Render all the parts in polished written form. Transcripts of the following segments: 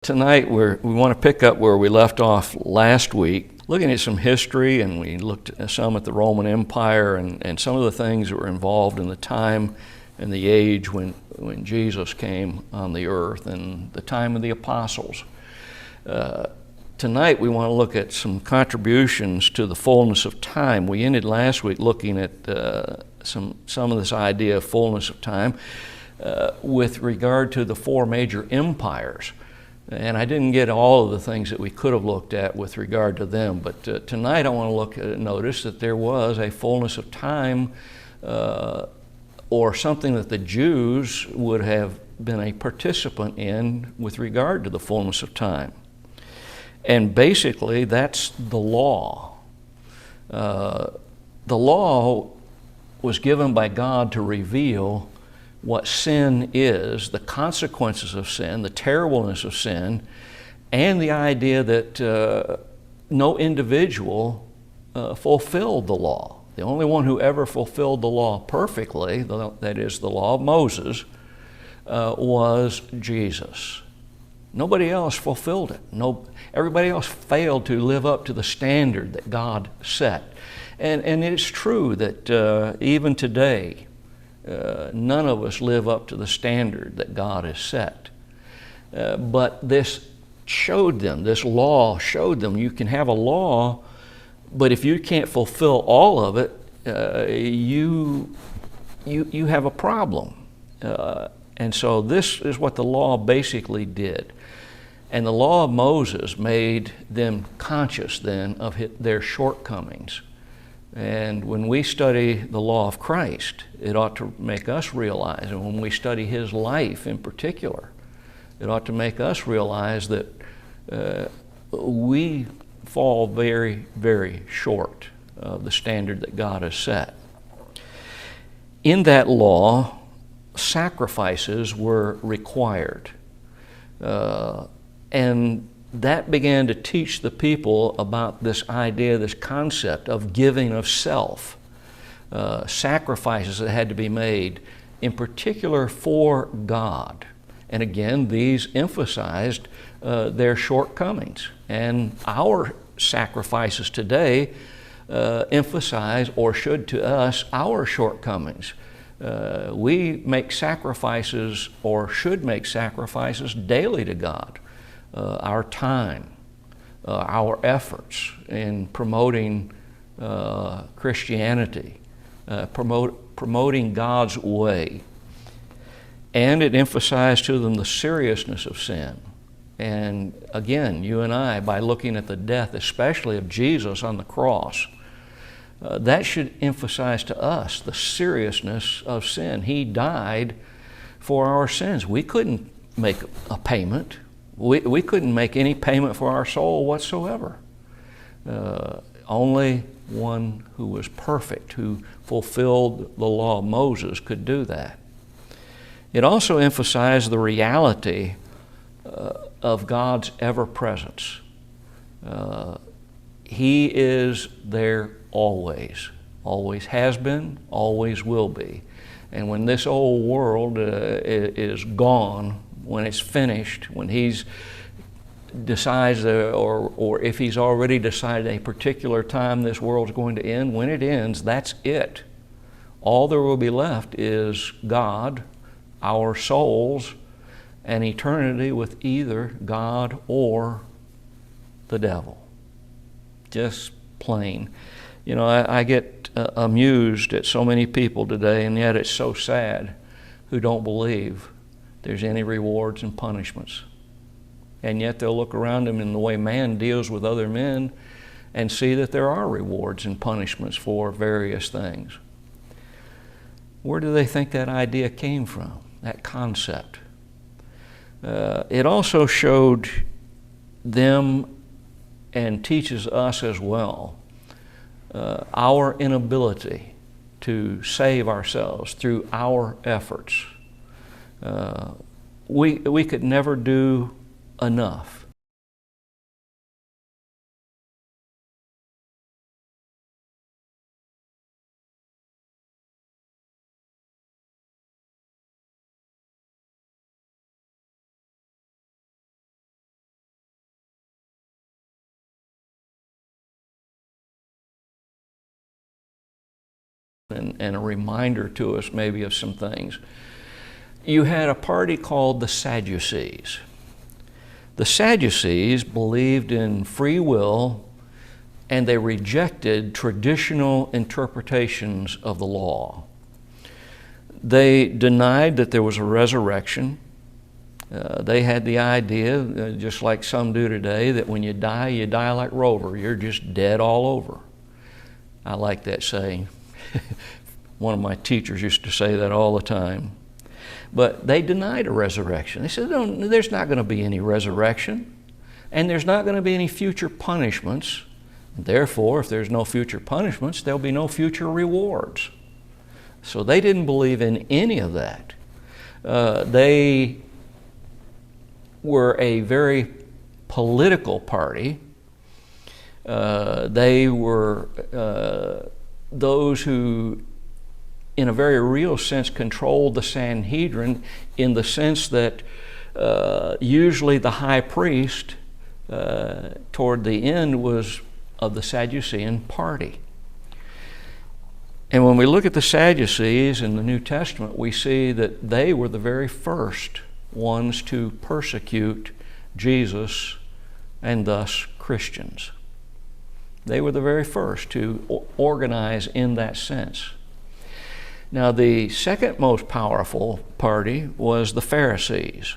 Tonight we want to pick up where we left off last week, looking at some history, and we looked at some at the Roman Empire and some of the things that were involved in the time and the age when Jesus came on the earth and the time of the apostles. Tonight we want to look at some contributions to the fullness of time. We ended last week looking at some of this idea of fullness of time with regard to the four major empires. And I didn't get all of the things that we could have looked at with regard to them, but tonight I want to notice that there was a fullness of time or something that the Jews would have been a participant in with regard to the fullness of time. And basically that's the law. The law was given by God to reveal what sin is, the consequences of sin, the terribleness of sin, and the idea that no individual fulfilled the law. The only one who ever fulfilled the law perfectly, that is the law of Moses, was Jesus. Nobody else fulfilled it. Everybody else failed to live up to the standard that God set. And it's true that even today, none of us live up to the standard that God has set. But this law showed them you can have a law, but if you can't fulfill all of it, you have a problem. And so this is what the law basically did. And the law of Moses made them conscious then of their shortcomings. And when we study the law of Christ, it ought to make us realize, and when we study his life in particular, it ought to make us realize that we fall very, very short of the standard that God has set. In that law, sacrifices were required. And that began to teach the people about this idea, this concept of giving of self, sacrifices that had to be made, in particular for God. And again, these emphasized their shortcomings. And our sacrifices today emphasize, or should to us, our shortcomings. We make sacrifices, or should make sacrifices, daily to God. Our time, our efforts in promoting Christianity, promoting God's way. And it emphasized to them the seriousness of sin. And again, you and I, by looking at the death, especially of Jesus on the cross, that should emphasize to us the seriousness of sin. He died for our sins. We couldn't make a payment. We couldn't make any payment for our soul whatsoever. Only one who was perfect, who fulfilled the law of Moses, could do that. It also emphasized the reality of God's ever-presence. He is there always has been, always will be. And when this old world is gone, when it's finished, when he's decides, or if he's already decided a particular time this world's going to end, when it ends, that's it. All there will be left is God, our souls, and eternity with either God or the devil. Just plain. You know, I get amused at so many people today, and yet it's so sad, who don't believe there's any rewards and punishments. And yet they'll look around them in the way man deals with other men and see that there are rewards and punishments for various things. Where do they think that idea came from, that concept? It also showed them, and teaches us as well, our inability to save ourselves through our efforts. We could never do enough. and a reminder to us maybe of some things. You had a party called the Sadducees. The Sadducees believed in free will, and they rejected traditional interpretations of the law. They denied that there was a resurrection. They had the idea, just like some do today, that when you die like Rover. You're just dead all over. I like that saying. One of my teachers used to say that all the time. But they denied a resurrection. They said, no, there's not going to be any resurrection, and there's not going to be any future punishments. Therefore, if there's no future punishments, there'll be no future rewards. So they didn't believe in any of that. They were a very political party. They were those who, in a very real sense, controlled the Sanhedrin, in the sense that usually the high priest toward the end was of the Sadducean party. And when we look at the Sadducees in the New Testament, we see that they were the very first ones to persecute Jesus and thus Christians. They were the very first to organize in that sense. Now, the second most powerful party was the Pharisees.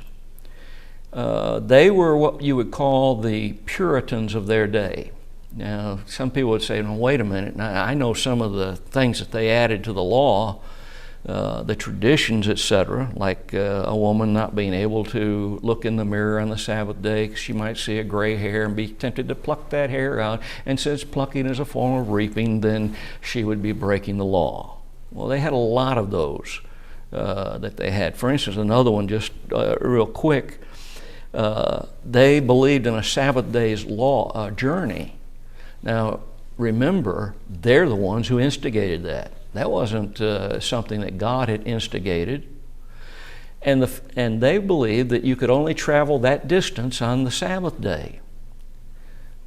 They were what you would call the Puritans of their day. Now, some people would say, well, wait a minute, now, I know some of the things that they added to the law, the traditions, etc., like a woman not being able to look in the mirror on the Sabbath day because she might see a gray hair and be tempted to pluck that hair out, and since plucking is a form of reaping, then she would be breaking the law. Well, they had a lot of those that they had. For instance, another one, just real quick, they believed in a Sabbath day's journey. Now, remember, they're the ones who instigated that. That wasn't something that God had instigated. And they believed that you could only travel that distance on the Sabbath day.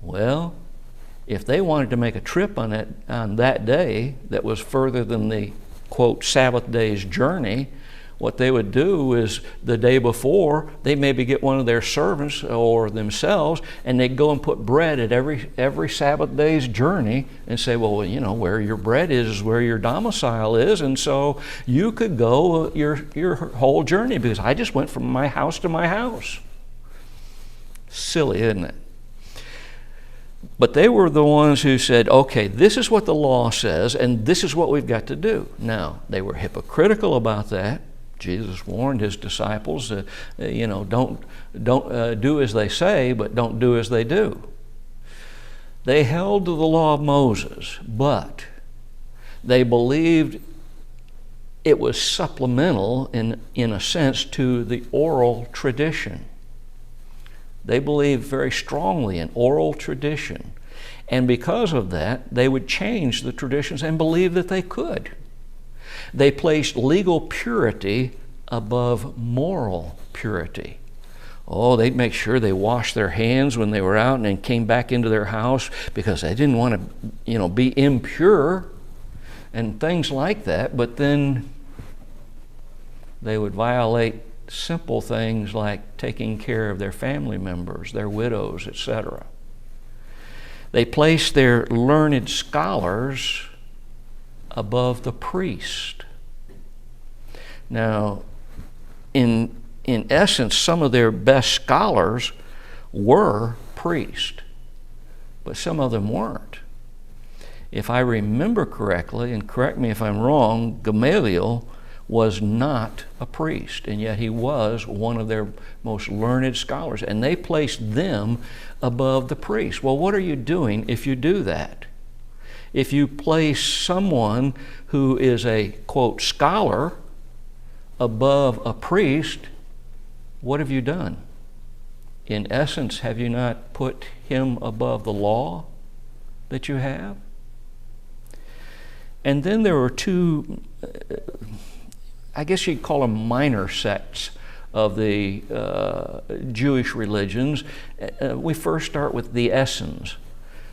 Well, if they wanted to make a trip on that day that was further than the, quote, Sabbath day's journey, what they would do is the day before, they maybe get one of their servants or themselves, and they'd go and put bread at every Sabbath day's journey and say, well, you know, where your bread is where your domicile is, and so you could go your whole journey because I just went from my house to my house. Silly, isn't it? But they were the ones who said, okay, this is what the law says, and this is what we've got to do. Now, they were hypocritical about that. Jesus warned his disciples, don't do as they say, but don't do as they do. They held to the law of Moses, but they believed it was supplemental in a sense to the oral tradition. They believed very strongly in oral tradition. And because of that, they would change the traditions and believe that they could. They placed legal purity above moral purity. Oh, they'd make sure they washed their hands when they were out and then came back into their house because they didn't want to, be impure and things like that. But then they would violate simple things like taking care of their family members, their widows, etc. They placed their learned scholars above the priest. Now, in essence, some of their best scholars were priests, but some of them weren't. If I remember correctly, and correct me if I'm wrong, Gamaliel was not a priest, and yet he was one of their most learned scholars, and they placed them above the priest. Well, what are you doing if you do that? If you place someone who is a, quote, scholar above a priest, what have you done? In essence, have you not put him above the law that you have? And then there were two, I guess you'd call them minor sects of the Jewish religions. We first start with the Essenes,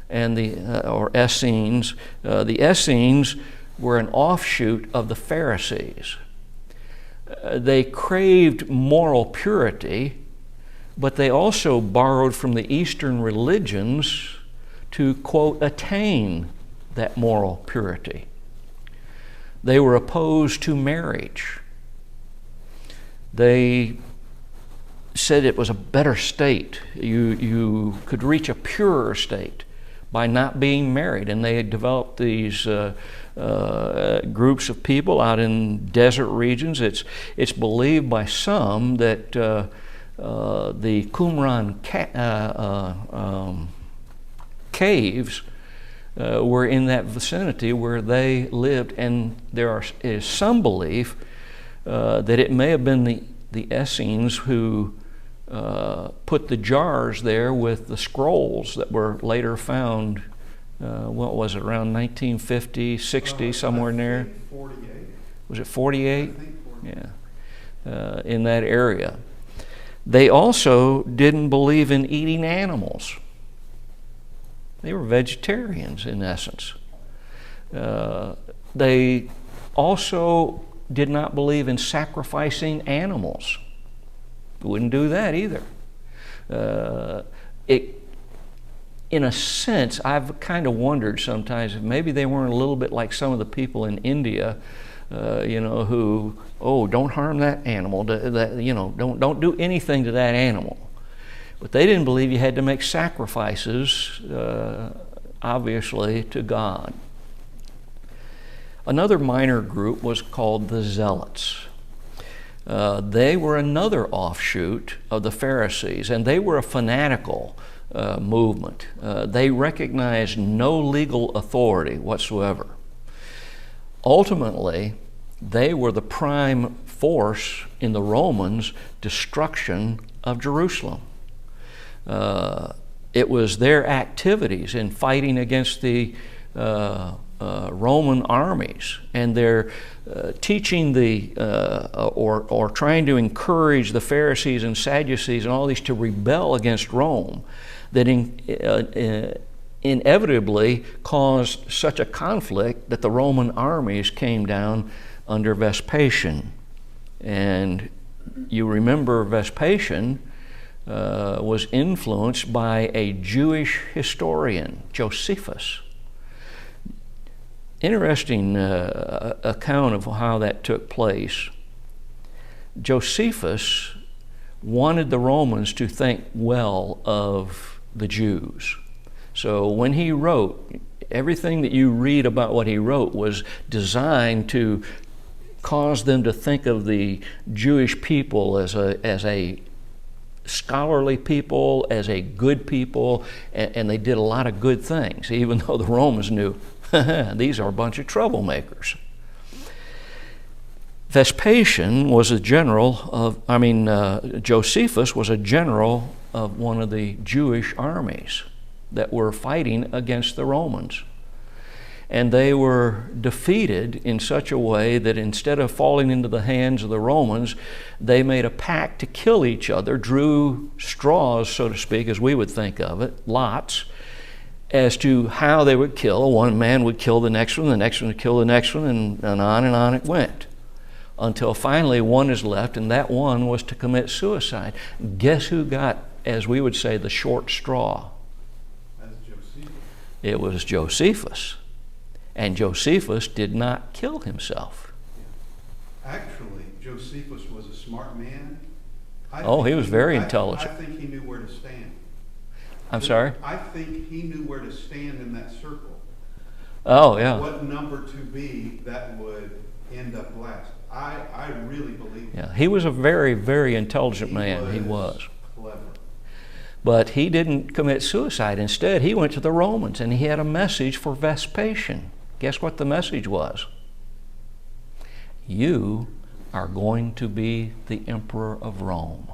and or Essenes. The Essenes were an offshoot of the Pharisees. They craved moral purity, but they also borrowed from the Eastern religions to, quote, attain that moral purity. They were opposed to marriage. They said it was a better state. You could reach a purer state by not being married. And they had developed these groups of people out in desert regions. It's believed by some that the Qumran caves were in that vicinity where they lived, and there is some belief that it may have been the Essenes who put the jars there with the scrolls that were later found, what was it, around 1950, 60, somewhere in there? 48. Was it 48? I think 48. Yeah, in that area. They also didn't believe in eating animals. They were vegetarians in essence. They also did not believe in sacrificing animals. Wouldn't do that either. In a sense, I've kind of wondered sometimes if maybe they weren't a little bit like some of the people in India, who, don't harm that animal, don't do anything to that animal. But they didn't believe you had to make sacrifices, obviously, to God. Another minor group was called the Zealots. They were another offshoot of the Pharisees, and they were a fanatical movement. They recognized no legal authority whatsoever. Ultimately, they were the prime force in the Romans' destruction of Jerusalem. It was their activities in fighting against the Roman armies, and their teaching or trying to encourage the Pharisees and Sadducees and all these to rebel against Rome, that inevitably caused such a conflict that the Roman armies came down under Vespasian. And you remember Vespasian was influenced by a Jewish historian, Josephus. Interesting account of how that took place. Josephus wanted the Romans to think well of the Jews. So when he wrote, everything that you read about what he wrote was designed to cause them to think of the Jewish people as a scholarly people, as a good people, and they did a lot of good things, even though the Romans knew these are a bunch of troublemakers. Vespasian was a general of, Josephus was a general of one of the Jewish armies that were fighting against the Romans. And they were defeated in such a way that instead of falling into the hands of the Romans, they made a pact to kill each other, drew straws, so to speak, as we would think of it, lots, as to how they would kill. One man would kill the next one would kill the next one, and on it went. Until finally one is left, and that one was to commit suicide. Guess who got, as we would say, the short straw? That's Josephus. It was Josephus. And Josephus did not kill himself. Actually, Josephus was a smart man. He was very intelligent. I think he knew where to stand. I'm sorry? I think he knew where to stand in that circle. Oh, yeah. What number to be that would end up last. I really believe that. Yeah, he was a very, very intelligent man. He was. Clever. But he didn't commit suicide. Instead, he went to the Romans, and he had a message for Vespasian. Guess what the message was? You are going to be the emperor of Rome.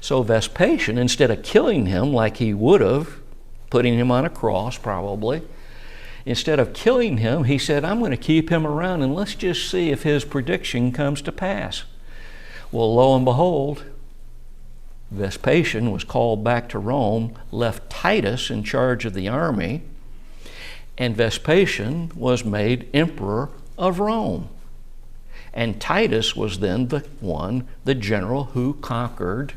So Vespasian, instead of killing him like he would have, putting him on a cross probably, instead of killing him, he said, I'm going to keep him around and let's just see if his prediction comes to pass. Well, lo and behold, Vespasian was called back to Rome, left Titus in charge of the army, and Vespasian was made emperor of Rome. And Titus was then the general who conquered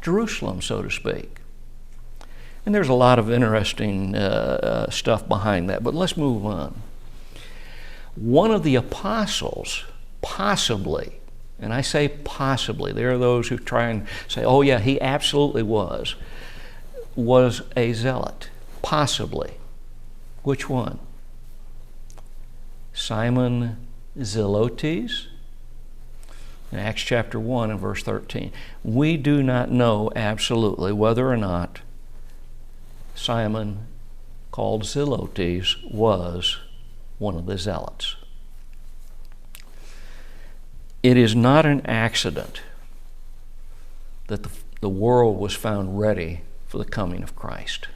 Jerusalem, so to speak. And there's a lot of interesting stuff behind that, but let's move on. One of the apostles, possibly, and I say possibly, there are those who try and say, oh yeah, he absolutely was a zealot, possibly. Which one? Simon Zelotes? In Acts chapter 1 and verse 13. We do not know absolutely whether or not Simon, called Zelotes, was one of the zealots. It is not an accident that the world was found ready for the coming of Christ.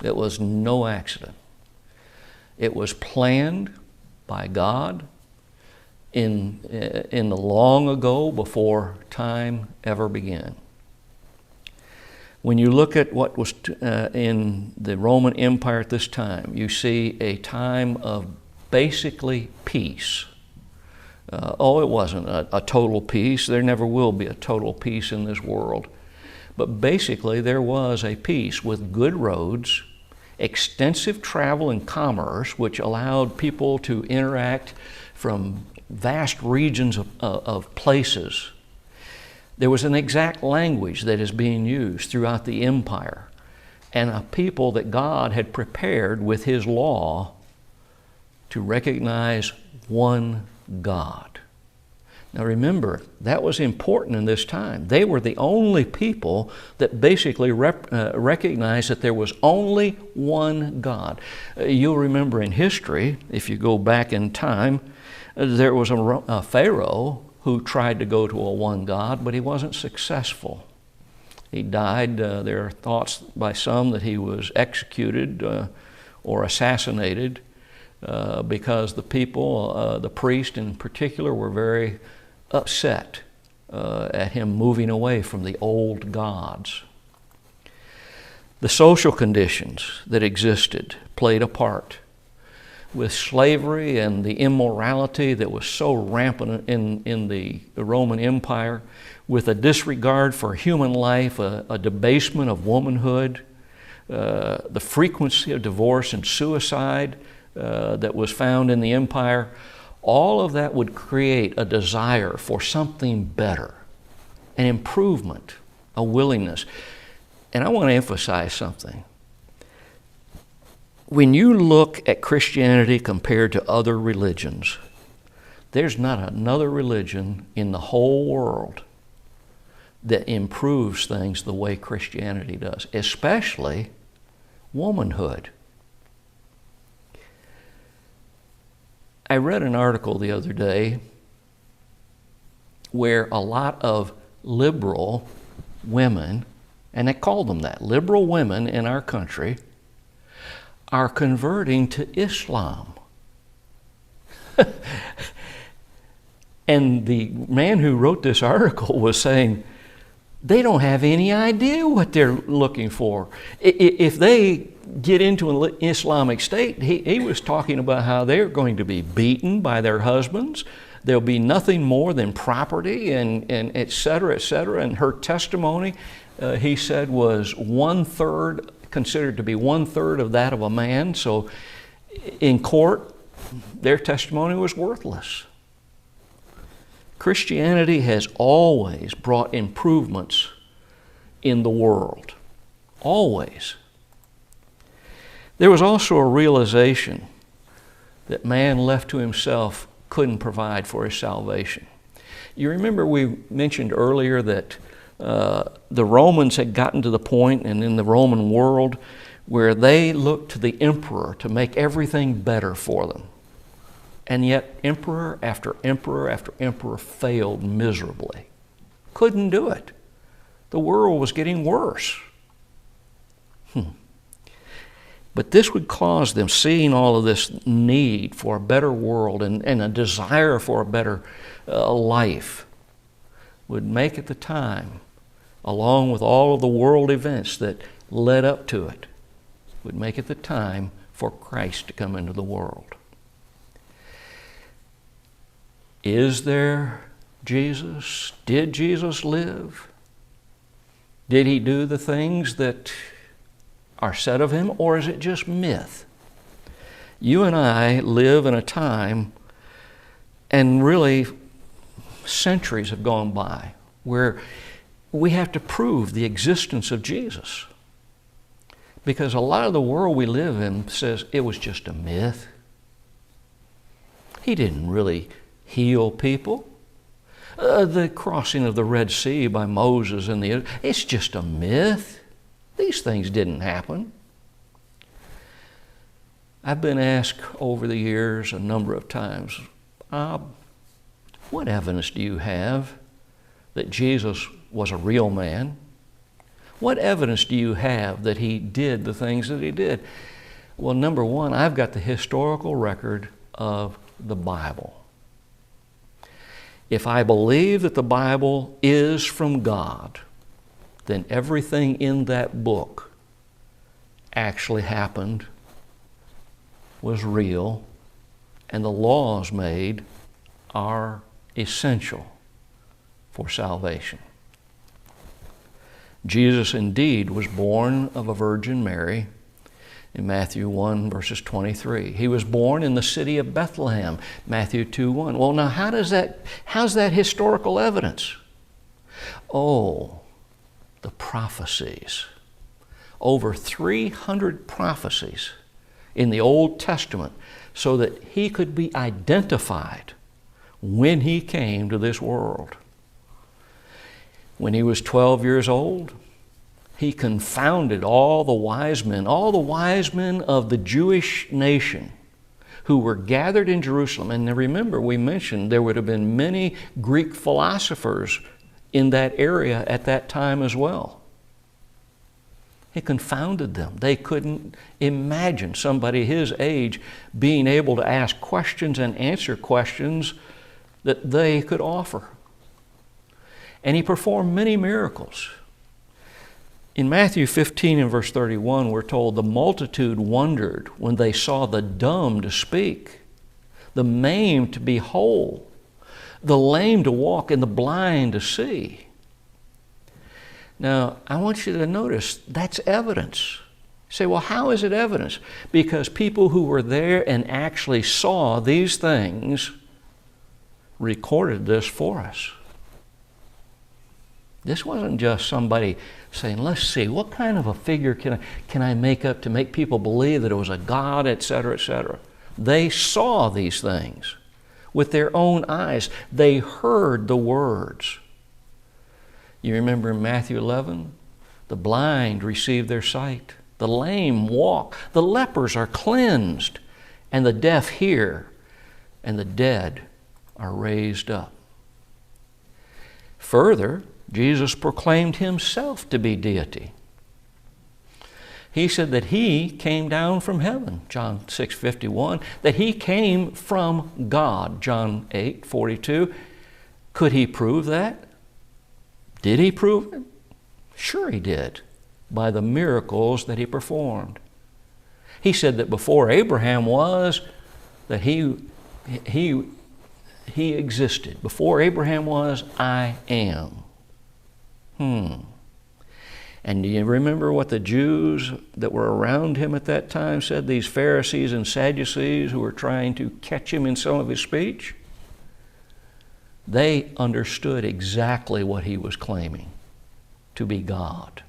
It was no accident. It was planned by God in the long ago, before time ever began. When you look at what was in the Roman Empire at this time, you see a time of basically peace. It wasn't a total peace. There never will be a total peace in this world. But basically there was a peace with good roads, extensive travel and commerce, which allowed people to interact from vast regions of places. There was an exact language that is being used throughout the empire, and a people that God had prepared with His law to recognize one God. Now remember, that was important in this time. They were the only people that basically recognized that there was only one God. You'll remember in history, if you go back in time, there was a Pharaoh who tried to go to a one God, but he wasn't successful. He died. There are thoughts by some that he was executed or assassinated because the people, the priest in particular, were very upset at him moving away from the old gods. The social conditions that existed played a part. With slavery and the immorality that was so rampant in the Roman Empire, with a disregard for human life, a debasement of womanhood, the frequency of divorce and suicide that was found in the empire, all of that would create a desire for something better, an improvement, a willingness. And I want to emphasize something. When you look at Christianity compared to other religions, there's not another religion in the whole world that improves things the way Christianity does, especially womanhood. I read an article the other day where a lot of liberal women, and they call them that, liberal women in our country, are converting to Islam. And the man who wrote this article was saying they don't have any idea what they're looking for. If they get into an Islamic state, he was talking about how they're going to be beaten by their husbands. There'll be nothing more than property and et cetera, et cetera. And her testimony, he said, was considered to be 1/3 of that of a man. So in court, their testimony was worthless. Christianity has always brought improvements in the world. Always. There was also a realization that man left to himself couldn't provide for his salvation. You remember we mentioned earlier that the Romans had gotten to the point, and in the Roman world, where they looked to the emperor to make everything better for them. And yet emperor after emperor after emperor failed miserably. Couldn't do it. The world was getting worse. But this would cause them, seeing all of this need for a better world and a desire for a better life, would make it the time, along with all of the world events that led up to it, would make it the time for Christ to come into the world. Is there Jesus? Did Jesus live? Did he do the things that are said of him, or is it just myth? You and I live in a time, and really centuries have gone by, where we have to prove the existence of Jesus. Because a lot of the world we live in says it was just a myth. He didn't really heal people. The crossing of the Red Sea by Moses and it's just a myth. These things didn't happen. I've been asked over the years a number of times, what evidence do you have that Jesus was a real man? What evidence do you have that he did the things that he did? Well, number one, I've got the historical record of the Bible. If I believe that the Bible is from God, then everything in that book actually happened, was real, and the laws made are essential for salvation. Jesus indeed was born of a Virgin Mary in Matthew 1, verses 23. He was born in the city of Bethlehem, Matthew 2:1. Well, now how's that historical evidence? Oh, the prophecies. Over 300 prophecies in the Old Testament so that he could be identified when he came to this world. When he was 12 years old, he confounded all the wise men of the Jewish nation who were gathered in Jerusalem. And remember, we mentioned there would have been many Greek philosophers in that area at that time as well. He confounded them. They couldn't imagine somebody his age being able to ask questions and answer questions that they could offer. And he performed many miracles. In Matthew 15 and verse 31, we're told the multitude wondered when they saw the dumb to speak, the maimed to be whole, the lame to walk, and the blind to see. Now, I want you to notice that's evidence. You say, well, how is it evidence? Because people who were there and actually saw these things recorded this for us. This wasn't just somebody saying, let's see, what kind of a figure can I make up to make people believe that it was a God, etc., etc. They saw these things with their own eyes. They heard the words. You remember in Matthew 11, the blind receive their sight, the lame walk, the lepers are cleansed, and the deaf hear, and the dead are raised up. Further, Jesus proclaimed himself to be deity. He said that he came down from heaven, John 6:51, that he came from God, John 8:42. Could he prove that? Did he prove it? Sure he did, by the miracles that he performed. He said that before Abraham was, that he existed. Before Abraham was, I am. And do you remember what the Jews that were around him at that time said, these Pharisees and Sadducees who were trying to catch him in some of his speech? They understood exactly what he was claiming, to be God.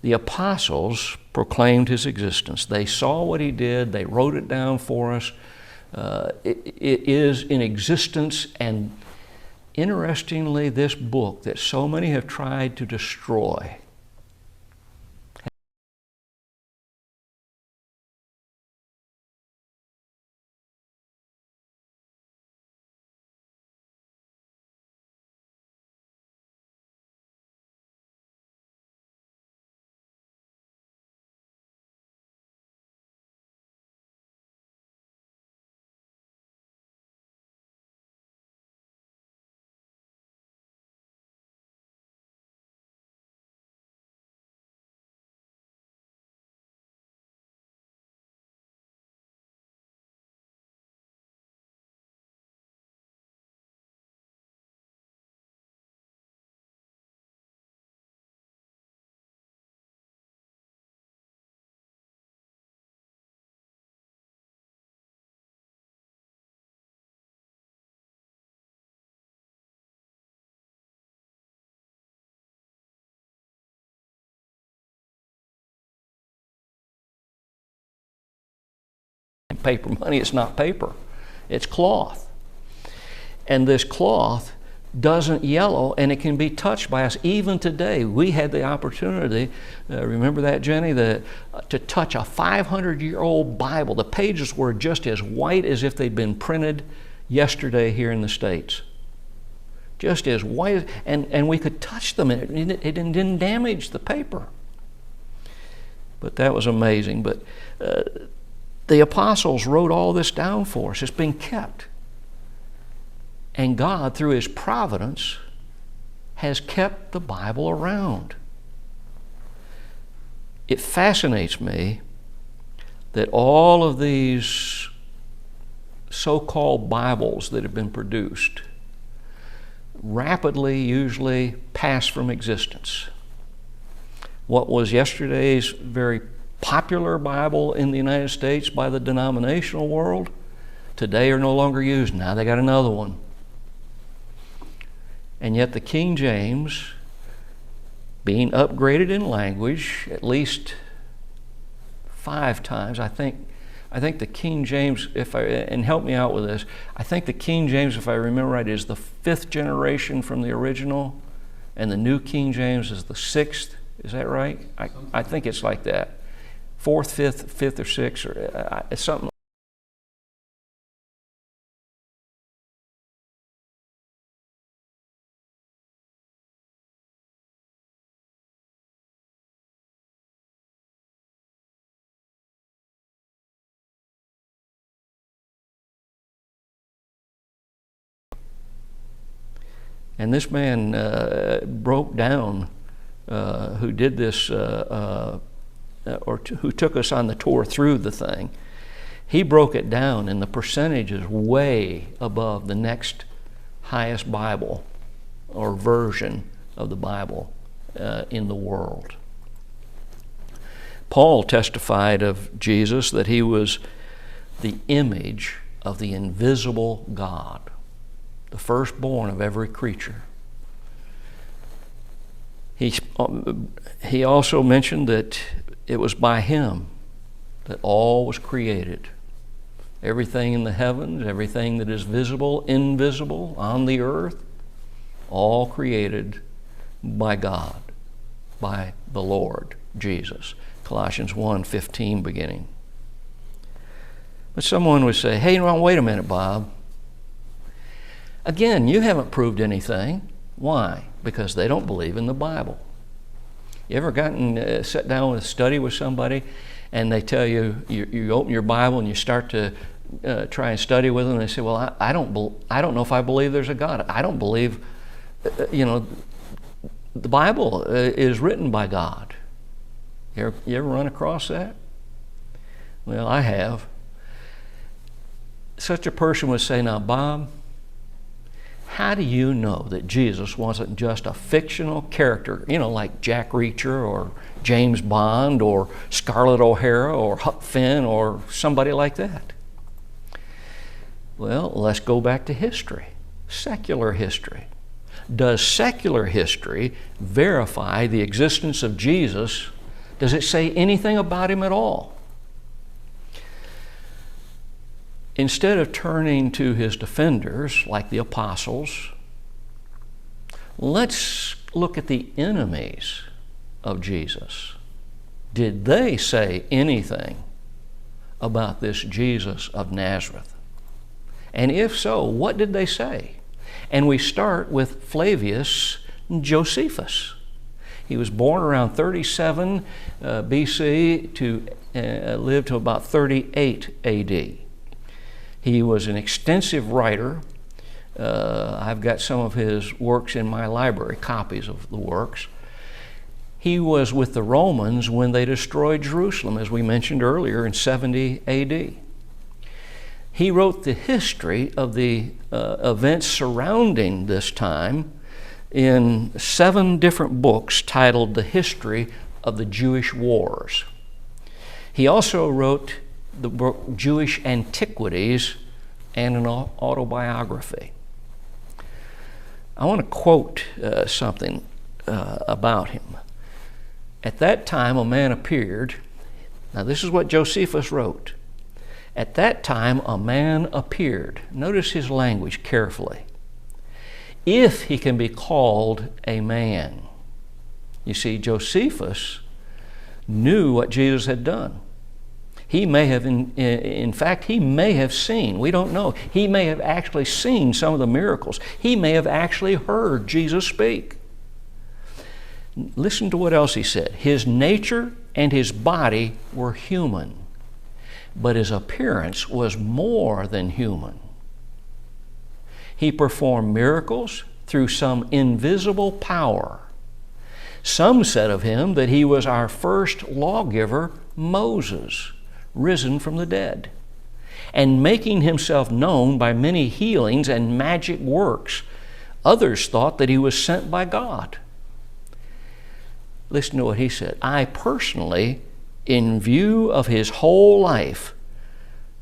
The apostles proclaimed his existence. They saw what he did. They wrote it down for us. It is in existence, and interestingly, this book that so many have tried to destroy paper money. It's not paper. It's cloth. And this cloth doesn't yellow, and it can be touched by us. Even today, we had the opportunity, remember that, Jenny, to touch a 500-year-old Bible. The pages were just as white as if they'd been printed yesterday here in the States. Just as white, and we could touch them, and it didn't damage the paper. But that was amazing. But the apostles wrote all this down for us. It's been kept. And God, through His providence, has kept the Bible around. It fascinates me that all of these so-called Bibles that have been produced rapidly usually pass from existence. What was yesterday's very popular Bible in the United States by the denominational world, today are no longer used. Now they got another one. And yet the King James, being upgraded in language at least 5 times, I think the King James, and help me out with this, I think the King James, if I remember right, is the 5th generation from the original, and the New King James is the 6th. Is that right? I think it's like that. 4th, 5th or 6th, or it's something. And this man broke down, who did this, who took us on the tour through the thing. He broke it down, and the percentage is way above the next highest Bible or version of the Bible in the world. Paul testified of Jesus that He was the image of the invisible God, the firstborn of every creature. He also mentioned that it was by Him that all was created. Everything in the heavens, everything that is visible, invisible, on the earth, all created by God, by the Lord Jesus. Colossians 1:15 beginning. But someone would say, hey, wait a minute, Bob. Again, you haven't proved anything. Why? Because they don't believe in the Bible. You ever gotten sat down with a study with somebody, and they tell you, you open your Bible and you start to try and study with them, and they say, well, I don't know if I believe there's a God. I don't believe, the Bible is written by God. You ever run across that? Well, I have. Such a person would say, now, Bob, how do you know that Jesus wasn't just a fictional character, like Jack Reacher or James Bond or Scarlett O'Hara or Huck Finn or somebody like that? Well, let's go back to history, secular history. Does secular history verify the existence of Jesus? Does it say anything about Him at all? Instead of turning to His defenders, like the apostles, let's look at the enemies of Jesus. Did they say anything about this Jesus of Nazareth? And if so, what did they say? And we start with Flavius Josephus. He was born around 37 BC to live to about 38 AD. He was an extensive writer. I've got some of his works in my library, copies of the works. He was with the Romans when they destroyed Jerusalem, as we mentioned earlier, in 70 AD. He wrote the history of the events surrounding this time in 7 different books titled The History of the Jewish Wars. He also wrote the book Jewish Antiquities and an autobiography. I want to quote something about him. At that time, a man appeared. Now, this is what Josephus wrote. At that time a man appeared. Notice his language carefully. If he can be called a man. You see, Josephus knew what Jesus had done. He may have, in fact, he may have seen, we don't know, he may have actually seen some of the miracles. He may have actually heard Jesus speak. Listen to what else he said. His nature and his body were human, but his appearance was more than human. He performed miracles through some invisible power. Some said of him that he was our first lawgiver, Moses, risen from the dead, and making himself known by many healings and magic works. Others thought that he was sent by God. Listen to what he said. I personally, in view of his whole life,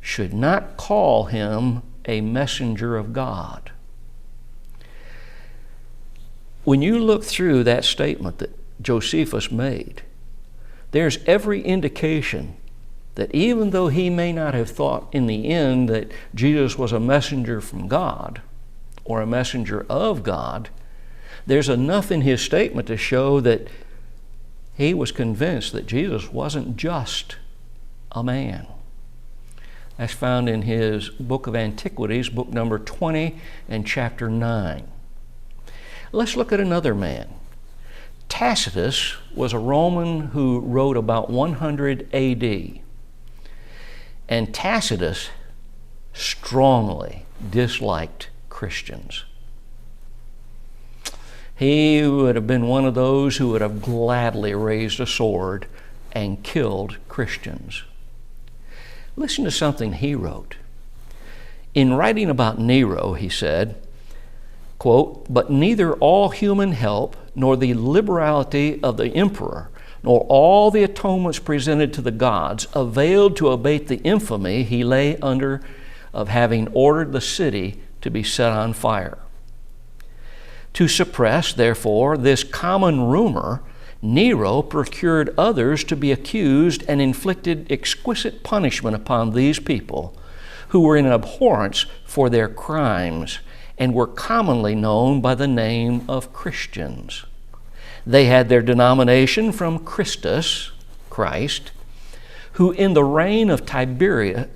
should not call him a messenger of God. When you look through that statement that Josephus made, there's every indication that even though he may not have thought in the end that Jesus was a messenger from God or a messenger of God, there's enough in his statement to show that he was convinced that Jesus wasn't just a man. That's found in his Book of Antiquities, book number 20 and chapter 9. Let's look at another man. Tacitus was a Roman who wrote about 100 AD. And Tacitus strongly disliked Christians. He would have been one of those who would have gladly raised a sword and killed Christians. Listen to something he wrote. In writing about Nero, he said, quote, "But neither all human help, nor the liberality of the emperor, nor all the atonements presented to the gods availed to abate the infamy he lay under of having ordered the city to be set on fire. To suppress, therefore, this common rumor, Nero procured others to be accused and inflicted exquisite punishment upon these people, who were in abhorrence for their crimes and were commonly known by the name of Christians. They had their denomination from Christus, Christ, who in the reign of Tiberius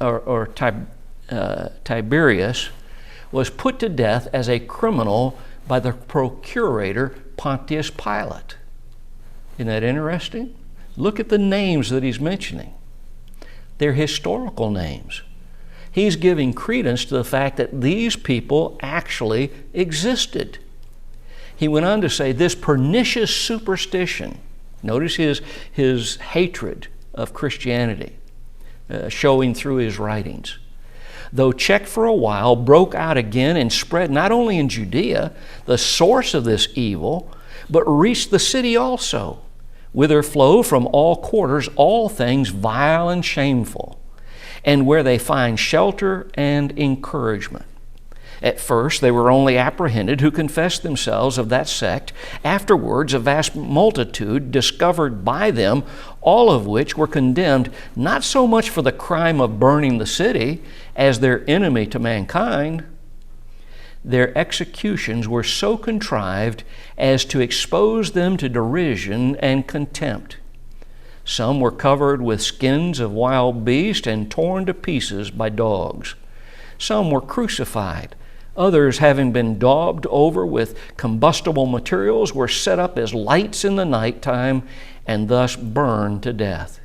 was put to death as a criminal by the procurator Pontius Pilate." Isn't that interesting? Look at the names that he's mentioning. They're historical names. He's giving credence to the fact that these people actually existed. He went on to say this pernicious superstition, notice his hatred of Christianity showing through his writings, though checked for a while, broke out again and spread not only in Judea, the source of this evil, but reached the city also, whither flow from all quarters all things vile and shameful, and where they find shelter and encouragement. At first they were only apprehended who confessed themselves of that sect. Afterwards a vast multitude discovered by them, all of which were condemned not so much for the crime of burning the city as their enemy to mankind. Their executions were so contrived as to expose them to derision and contempt. Some were covered with skins of wild beasts and torn to pieces by dogs. Some were crucified. Others, having been daubed over with combustible materials, were set up as lights in the nighttime and thus burned to death.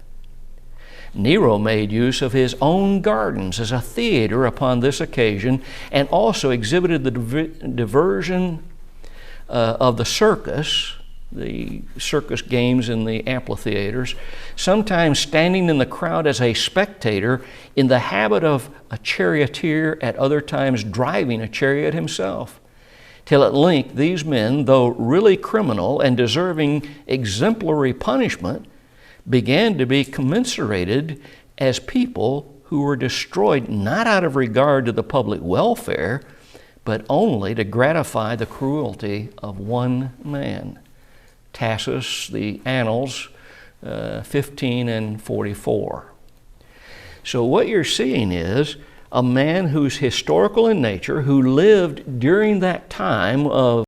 Nero made use of his own gardens as a theater upon this occasion, and also exhibited the diversion of the circus games in the amphitheaters, sometimes standing in the crowd as a spectator in the habit of a charioteer, at other times driving a chariot himself, till at length these men, though really criminal and deserving exemplary punishment, began to be commiserated as people who were destroyed not out of regard to the public welfare, but only to gratify the cruelty of one man. Tacitus, the Annals, 15 and 44. So what you're seeing is a man who's historical in nature, who lived during that time of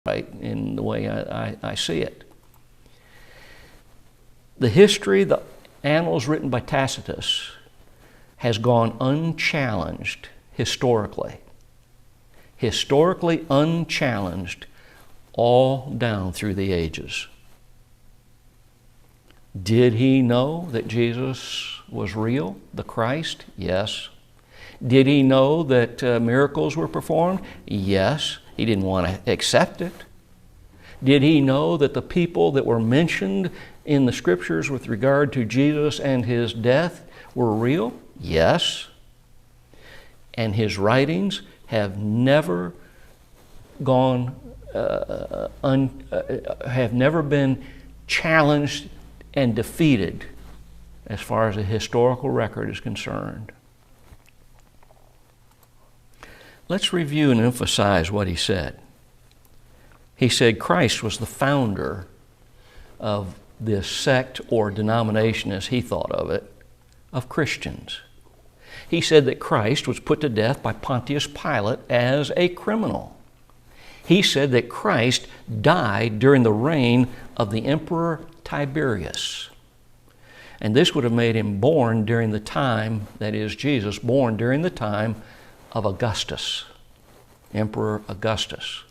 right in the way I see it. The history, the annals written by Tacitus, has gone unchallenged historically. Historically unchallenged all down through the ages. Did he know that Jesus was real, the Christ? Yes. Did he know that miracles were performed? Yes. He didn't want to accept it. Did he know that the people that were mentioned in the Scriptures with regard to Jesus and his death were real? Yes. And his writings have never gone, have never been challenged and defeated as far as the historical record is concerned. Let's review and emphasize what he said. He said Christ was the founder of this sect or denomination, as he thought of it, of Christians. He said that Christ was put to death by Pontius Pilate as a criminal. He said that Christ died during the reign of the Emperor Tiberius. And this would have made him born during the time, that is, Jesus, born during the time of Augustus, Emperor Augustus.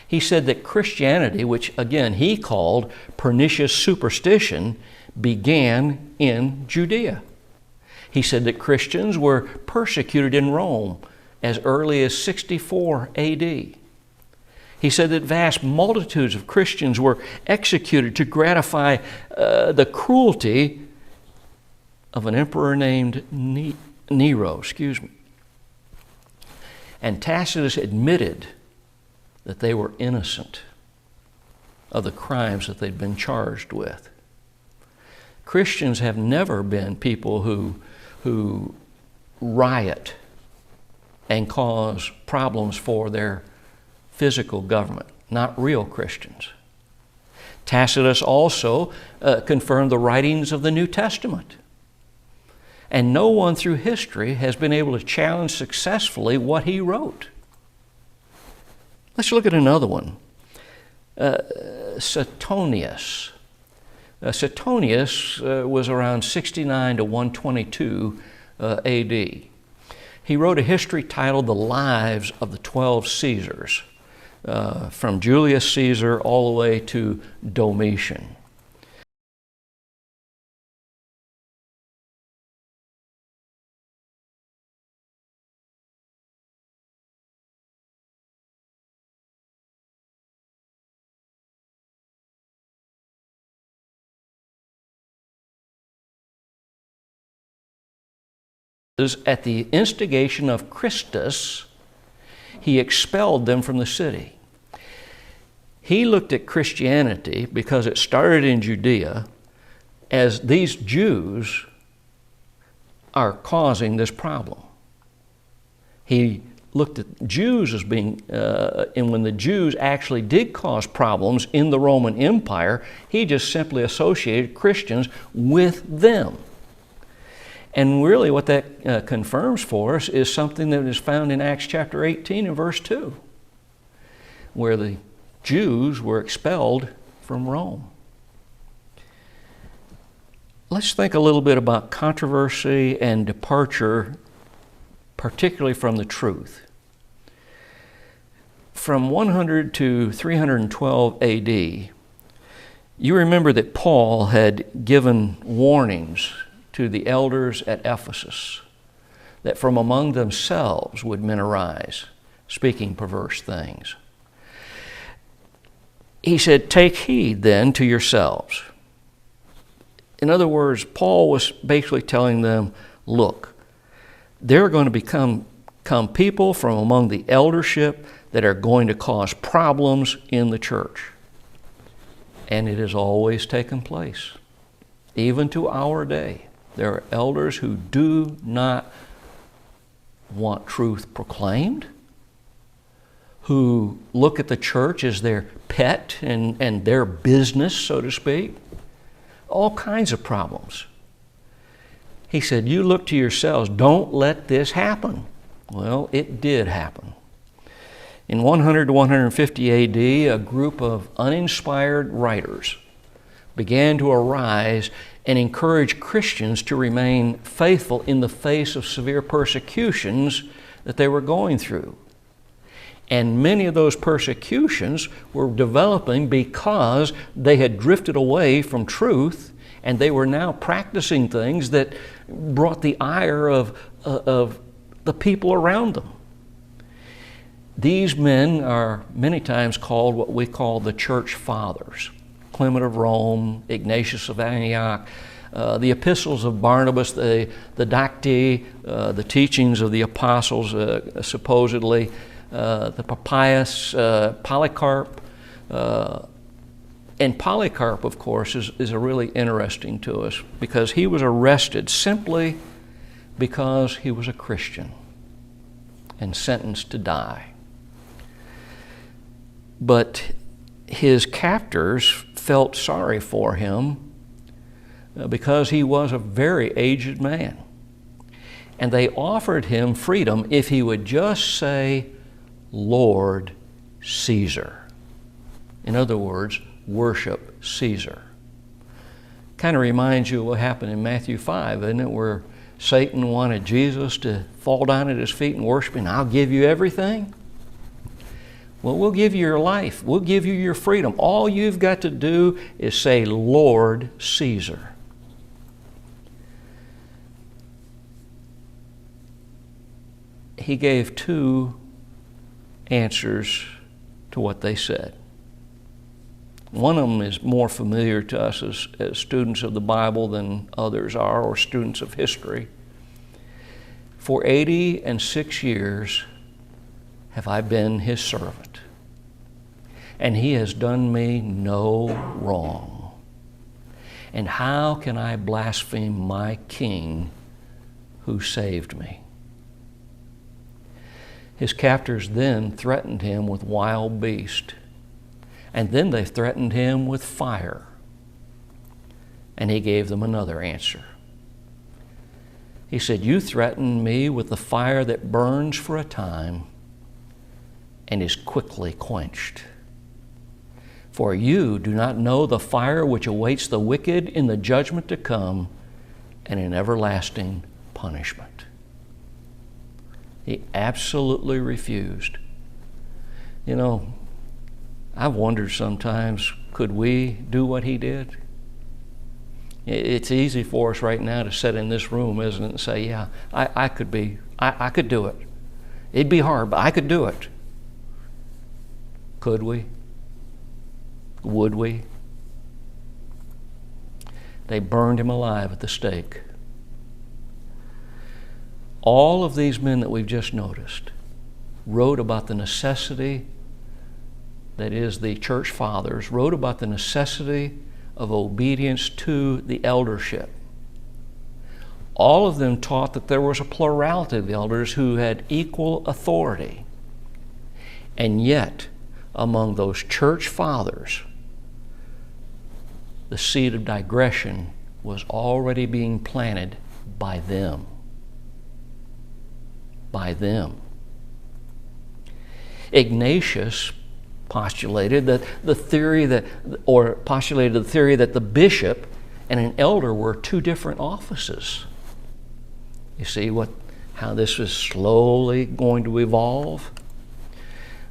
He said that Christianity, which again he called pernicious superstition, began in Judea. He said that Christians were persecuted in Rome as early as 64 AD. He said that vast multitudes of Christians were executed to gratify the cruelty of an emperor named Nero. And Tacitus admitted that they were innocent of the crimes that they'd been charged with. Christians have never been people who riot and cause problems for their physical government, not real Christians. Tacitus also confirmed the writings of the New Testament. And no one through history has been able to challenge successfully what he wrote. Let's look at another one. Suetonius. Suetonius was around 69 to 122 AD. He wrote a history titled The Lives of the 12 Caesars, from Julius Caesar all the way to Domitian. At the instigation of Christus, he expelled them from the city. He looked at Christianity, because it started in Judea, as these Jews are causing this problem. He looked at Jews as being, and when the Jews actually did cause problems in the Roman Empire, he just simply associated Christians with them. And really what that confirms for us is something that is found in Acts chapter 18 and verse 2, where the Jews were expelled from Rome. Let's think a little bit about controversy and departure, particularly from the truth. From 100 to 312 AD, you remember that Paul had given warnings to the elders at Ephesus that from among themselves would men arise, speaking perverse things. He said, take heed then to yourselves. In other words, Paul was basically telling them, look, there are going to become people from among the eldership that are going to cause problems in the church. And it has always taken place. Even to our day, there are elders who do not want truth proclaimed, who look at the church as their pet and their business, so to speak. All kinds of problems. He said, you look to yourselves, don't let this happen. Well, it did happen. In 100 to 150 AD, a group of uninspired writers began to arise and encourage Christians to remain faithful in the face of severe persecutions that they were going through. And many of those persecutions were developing because they had drifted away from truth, and they were now practicing things that brought the ire of the people around them. These men are many times called what we call the church fathers. Clement of Rome, Ignatius of Antioch, the epistles of Barnabas, the Dactyl, the teachings of the apostles, supposedly, the Papias, Polycarp. And Polycarp, of course, is really interesting to us because he was arrested simply because he was a Christian and sentenced to die. But his captors felt sorry for him because he was a very aged man. And they offered him freedom if he would just say, Lord Caesar. In other words, worship Caesar. Kind of reminds you of what happened in Matthew 5, isn't it? Where Satan wanted Jesus to fall down at his feet and worship him. I'll give you everything. Well, we'll give you your life. We'll give you your freedom. All you've got to do is say, Lord Caesar. He gave two answers to what they said. One of them is more familiar to us as students of the Bible than others are, or students of history. For 86 years have I been his servant, and he has done me no wrong. And how can I blaspheme my King who saved me? His captors then threatened him with wild beasts, and then they threatened him with fire. And he gave them another answer. He said, you threaten me with the fire that burns for a time and is quickly quenched. For you do not know the fire which awaits the wicked in the judgment to come and in everlasting punishment. He absolutely refused. You know, I've wondered sometimes, could we do what he did? It's easy for us right now to sit in this room, isn't it, and say, yeah, I could do it. It'd be hard, but I could do it. Could we? Would we? They burned him alive at the stake. All of these men that we've just noticed wrote about the necessity, that is, the church fathers, wrote about the necessity of obedience to the eldership. All of them taught that there was a plurality of elders who had equal authority. And yet, among those church fathers, the seed of digression was already being planted by them. By them. Ignatius postulated the theory that the bishop and an elder were two different offices. You see how this is slowly going to evolve?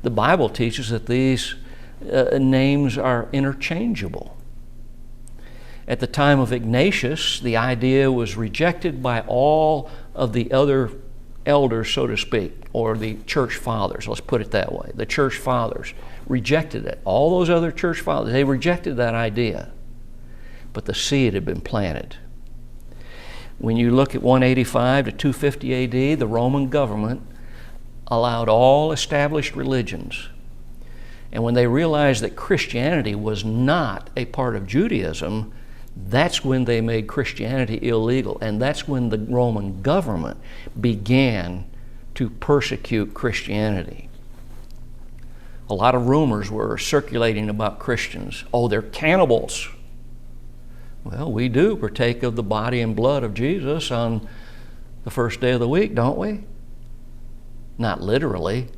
The Bible teaches that these names are interchangeable. At the time of Ignatius, the idea was rejected by all of the other elders, so to speak, or the church fathers, let's put it that way. The church fathers rejected it. All those other church fathers, they rejected that idea. But the seed had been planted. When you look at 185 to 250 AD, the Roman government allowed all established religions And when they realized that Christianity was not a part of Judaism, that's when they made Christianity illegal. And that's when the Roman government began to persecute Christianity. A lot of rumors were circulating about Christians. Oh, they're cannibals. Well, we do partake of the body and blood of Jesus on the first day of the week, don't we? Not literally,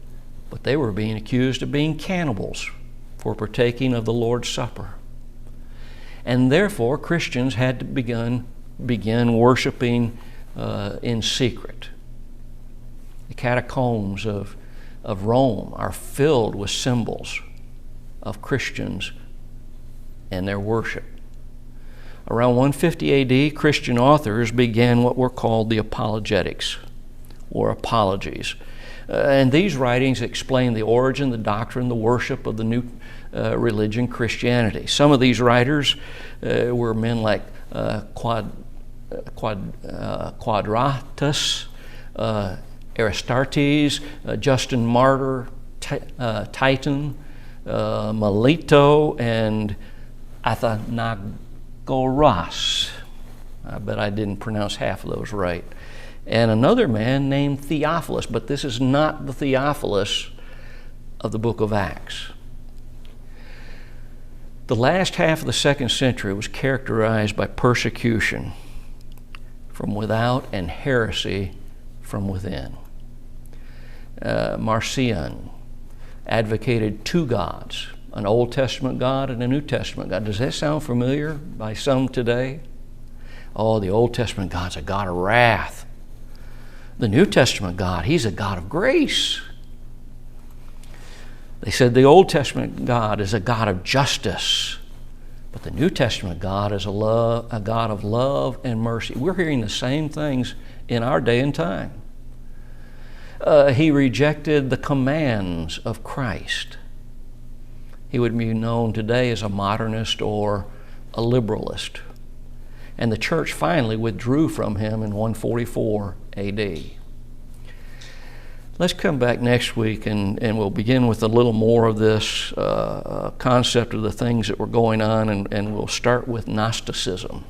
but they were being accused of being cannibals for partaking of the Lord's Supper. And therefore, Christians had to begin worshiping in secret. The catacombs of Rome are filled with symbols of Christians and their worship. Around 150 AD, Christian authors began what were called the apologetics, or apologies. And these writings explain the origin, the doctrine, the worship of the new religion, Christianity. Some of these writers were men like Quadratus, Aristartes, Justin Martyr, Titan, Melito, and Athenagoras. I bet I didn't pronounce half of those right. And another man named Theophilus, but this is not the Theophilus of the book of Acts. The last half of the second century was characterized by persecution from without and heresy from within. Marcion advocated two gods, an Old Testament God and a New Testament God. Does that sound familiar by some today? Oh, the Old Testament God's a God of wrath. The New Testament God, He's a God of grace. They said the Old Testament God is a God of justice, but the New Testament God is a God of love and mercy. We're hearing the same things in our day and time. He rejected the commands of Christ. He would be known today as a modernist or a liberalist. And the church finally withdrew from him in 144 AD. Let's come back next week and we'll begin with a little more of this concept of the things that were going on, and we'll start with Gnosticism.